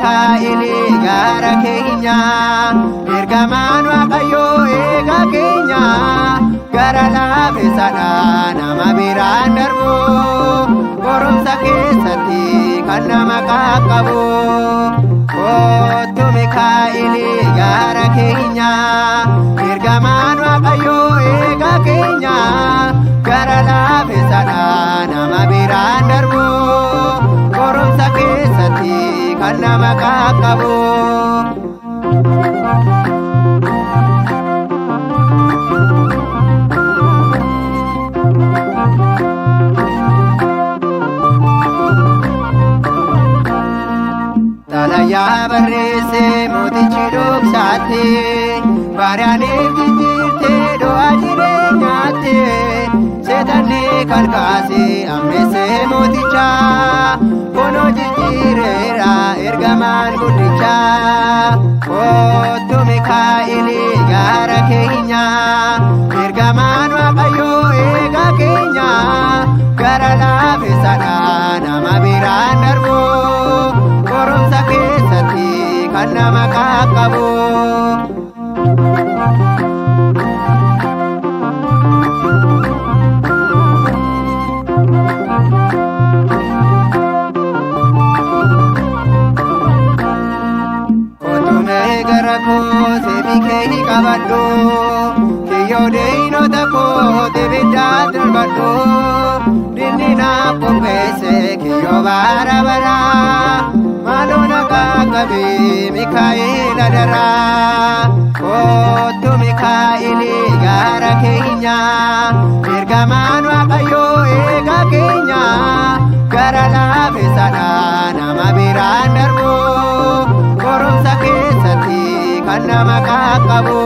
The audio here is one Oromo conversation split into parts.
Mikaa'eli gaara keenya ergamaan Waaqayyoo eega keenya gara laafeessaadha nama biraan darbu qorumsa keessatti kan nama qaqqabu kottu Mikaa'eli gaara keenya ergamaan Waaqayyoo eega keenya gara laafeessaadha nama biraan darbu qorumsa keessatti kan nama qaqqabu. Xalayaa barreesse mootichi dhoksaatti baariyaaniif jijjiirtee du'a jireenyaatti seetanni kan kaase ammeessee mooticha kunoo jijjiireera ergamaan guddicha kottu Mikaa'eli gaara keenya ergamaan Waaqayyoo eega keenya gara laafeessaadha nama biraan darbu qorumsa keessatti kan nama qaqqabu. Qabadhu kiyyoo deeynota koo ibiddaa darbadhu dinni naaf qopheesse kiyyoo bara bara maaloo na qaqqabe Mikaa'ela daraa kottu Mikaa'eli gaara keenya ergamaan Waaqayyoo eega keenya gara laafeessaadha nama biraan darbu qorumsa keessatti kan nama qaqqabu.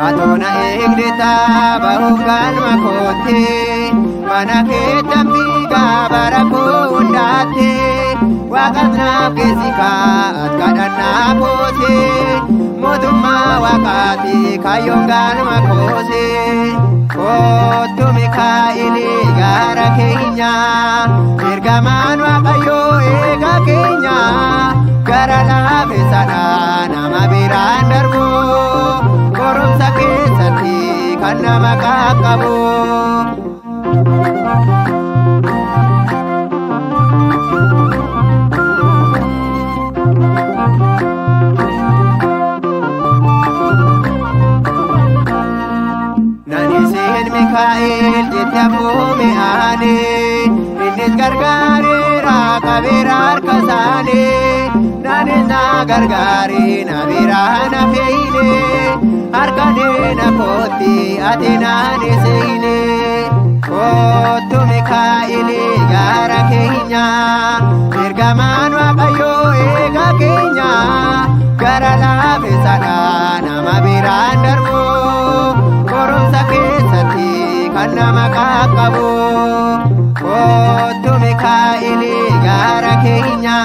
Atoona eegdeta bahuuf galma kootti mana keettan fiigaa bara koo hundaatti waaqas naaf geessikaa kadhannaa kooti mootummaa waaqaati kaayyoon galma kooti kottu Mikaa'eli gaara keenya ergamaan Waaqayyoo eega keenya gara laafeessaadha nama biraan darbu qorumsa keessatti kan nama qaqqabu. Nanisiin Mikaa'el jetti abboome aane innis gargaareera qabeera harka isaane nanis na gargaare na biraa na feeyne harka deena kootti ati naan seeyne kottu Mikaa'eli gaara keenya ergamaan Waaqayyoo eega keenya gara laafeessaadha nama biraan darbu qorumsa keessatti kan nama qaqqabu kottu Mikaa'eli gaara keenya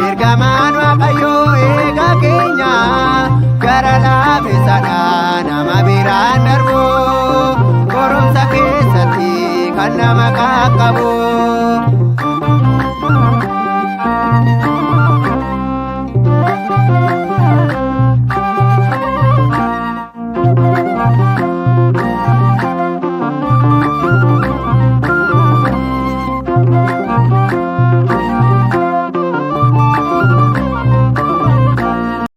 ergamaan Waaqayyoo eega keenya gara laafeessaadha nama biraan darbu qorumsa keessatti kan nama qaqqabu.